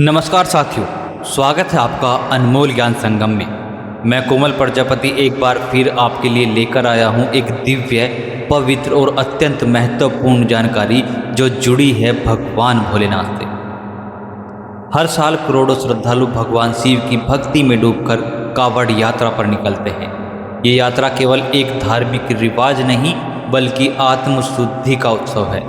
नमस्कार साथियों, स्वागत है आपका अनमोल ज्ञान संगम में। मैं कोमल प्रजापति एक बार फिर आपके लिए लेकर आया हूं एक दिव्य, पवित्र और अत्यंत महत्वपूर्ण जानकारी जो जुड़ी है भगवान भोलेनाथ से। हर साल करोड़ों श्रद्धालु भगवान शिव की भक्ति में डूबकर कावड़ यात्रा पर निकलते हैं। ये यात्रा केवल एक धार्मिक रिवाज नहीं बल्कि आत्मशुद्धि का उत्सव है।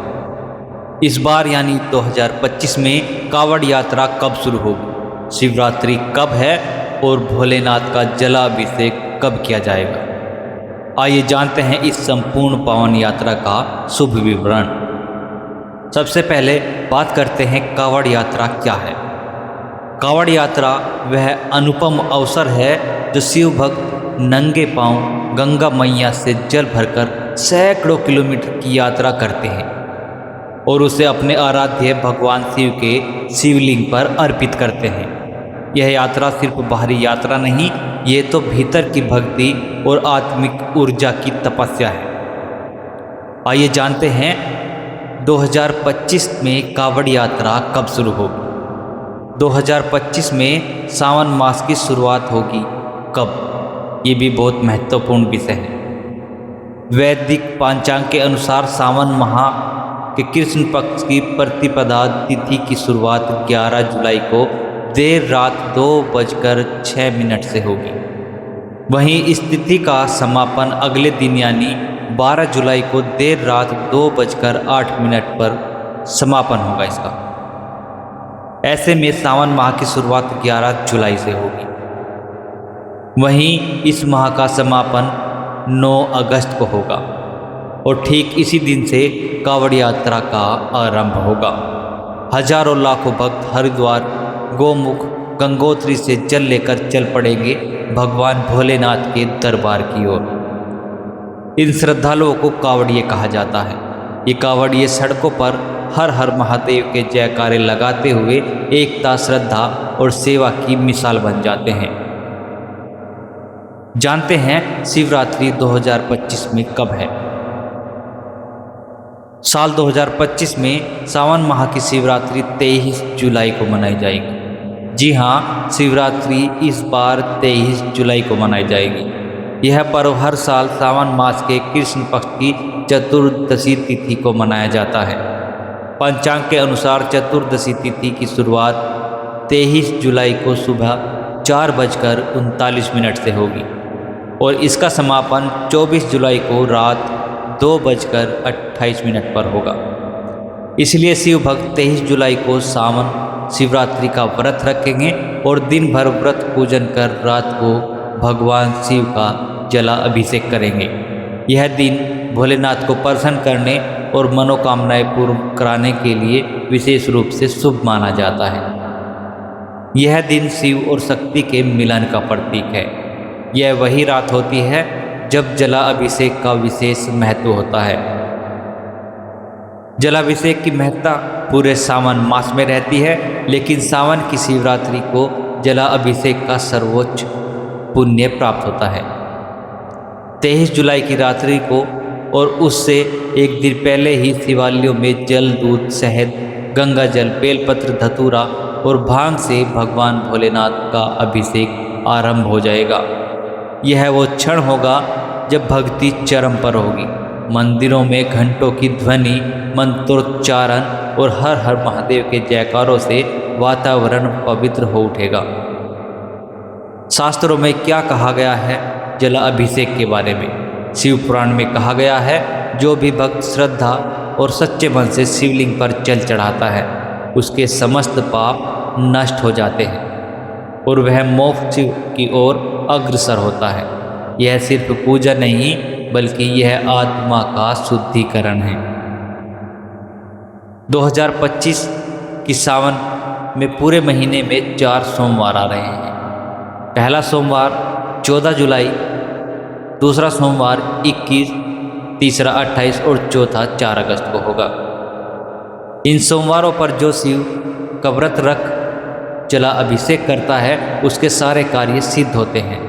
इस बार यानी 2025 में कावड़ यात्रा कब शुरू होगी, शिवरात्रि कब है और भोलेनाथ का जलाभिषेक कब किया जाएगा। आइए जानते हैं इस संपूर्ण पावन यात्रा का शुभ विवरण। सबसे पहले बात करते हैं कावड़ यात्रा क्या है। कावड़ यात्रा वह अनुपम अवसर है जो शिव भक्त नंगे पांव गंगा मैया से जल भरकर सैकड़ों किलोमीटर की यात्रा करते हैं और उसे अपने आराध्य भगवान शिव के शिवलिंग पर अर्पित करते हैं। यह यात्रा सिर्फ बाहरी यात्रा नहीं, ये तो भीतर की भक्ति और आत्मिक ऊर्जा की तपस्या है। आइए जानते हैं 2025 में कावड़ यात्रा कब शुरू होगी। 2025 में सावन मास की शुरुआत होगी। कब, ये भी बहुत महत्वपूर्ण विषय है। वैदिक पांचांग के अनुसार सावन माह कि कृष्ण पक्ष की प्रतिपदा तिथि की शुरुआत 11 जुलाई को देर रात 2:06 से होगी। वहीं इस तिथि का समापन अगले दिन यानी 12 जुलाई को देर रात 2:08 पर समापन होगा इसका। ऐसे में सावन माह की शुरुआत 11 जुलाई से होगी। वहीं इस माह का समापन 9 अगस्त को होगा और ठीक इसी दिन से कावड़ यात्रा का आरंभ होगा। हजारों लाखों भक्त हरिद्वार, गोमुख, गंगोत्री से जल लेकर चल पड़ेंगे भगवान भोलेनाथ के दरबार की ओर। इन श्रद्धालुओं को कावड़िए कहा जाता है। ये कावड़िए सड़कों पर हर हर महादेव के जयकारे लगाते हुए एकता, श्रद्धा और सेवा की मिसाल बन जाते हैं। जानते हैं शिवरात्रि 2025 में कब है। साल 2025 में सावन माह की शिवरात्रि 23 जुलाई को मनाई जाएगी। जी हाँ, शिवरात्रि इस बार 23 जुलाई को मनाई जाएगी। यह पर्व हर साल सावन मास के कृष्ण पक्ष की चतुर्दशी तिथि को मनाया जाता है। पंचांग के अनुसार चतुर्दशी तिथि की शुरुआत 23 जुलाई को सुबह 4:39 से होगी और इसका समापन 24 जुलाई को रात 2:28 पर होगा। इसलिए शिव भक्त 23 जुलाई को सावन शिवरात्रि का व्रत रखेंगे और दिन भर व्रत पूजन कर रात को भगवान शिव का जला अभिषेक करेंगे। यह दिन भोलेनाथ को प्रसन्न करने और मनोकामनाएं पूर्ण कराने के लिए विशेष रूप से शुभ माना जाता है। यह दिन शिव और शक्ति के मिलन का प्रतीक है। यह वही रात होती है जब जला अभिषेक का विशेष महत्व होता है। जलाभिषेक की महत्ता पूरे सावन मास में रहती है, लेकिन सावन की शिवरात्रि को जला अभिषेक का सर्वोच्च पुण्य प्राप्त होता है। 23 जुलाई की रात्रि को और उससे एक दिन पहले ही शिवालयों में जल, दूध, शहद, गंगा जल, बेलपत्र, धतूरा और भांग से भगवान भोलेनाथ का अभिषेक आरंभ हो जाएगा। यह वो क्षण होगा जब भक्ति चरम पर होगी। मंदिरों में घंटों की ध्वनि, मंत्रोच्चारण और हर हर महादेव के जयकारों से वातावरण पवित्र हो उठेगा। शास्त्रों में क्या कहा गया है जला अभिषेक के बारे में। शिव पुराण में कहा गया है, जो भी भक्त श्रद्धा और सच्चे मन से शिवलिंग पर जल चढ़ाता है उसके समस्त पाप नष्ट हो जाते हैं और वह मोक्ष की ओर अग्रसर होता है। यह सिर्फ पूजा नहीं बल्कि यह आत्मा का शुद्धिकरण है। 2025 की सावन में पूरे महीने में 4 सोमवार आ रहे हैं। पहला सोमवार 14 जुलाई, दूसरा सोमवार 21, तीसरा 28 और चौथा 4 अगस्त को होगा। इन सोमवारों पर जो शिव का व्रत रख जला अभिषेक करता है उसके सारे कार्य सिद्ध होते हैं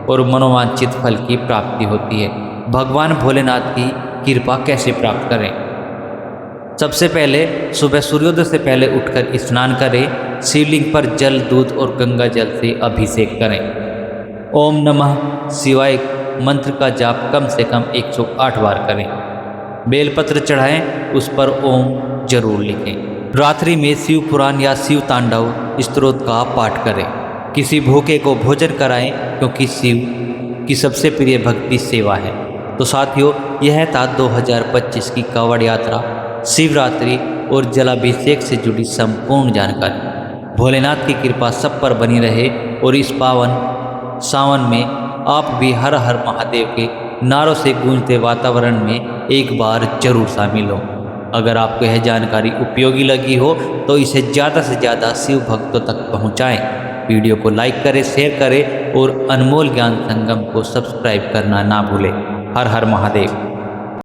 और मनोवांछित फल की प्राप्ति होती है। भगवान भोलेनाथ की कृपा कैसे प्राप्त करें। सबसे पहले सुबह सूर्योदय से पहले उठकर स्नान करें शिवलिंग पर जल, दूध और गंगा जल से अभिषेक करें। ओम नमः शिवाय मंत्र का जाप कम से कम 108 बार करें। बेलपत्र चढ़ाएं, उस पर ओम जरूर लिखें। रात्रि में शिव पुराण या शिव तांडव स्तोत्र का पाठ करें। किसी भूखे को भोजन कराएं, क्योंकि शिव की सबसे प्रिय भक्ति सेवा है। तो साथियों, यह था 2025 की कांवड़ यात्रा, शिवरात्रि और जलाभिषेक से जुड़ी संपूर्ण जानकारी। भोलेनाथ की कृपा सब पर बनी रहे और इस पावन सावन में आप भी हर हर महादेव के नारों से गूंजते वातावरण में एक बार जरूर शामिल हो। अगर आपको यह जानकारी उपयोगी लगी हो तो इसे ज़्यादा से ज़्यादा शिव भक्तों तक पहुँचाएँ। वीडियो को लाइक करें, शेयर करें और अनमोल ज्ञान संगम को सब्सक्राइब करना ना भूलें। हर हर महादेव।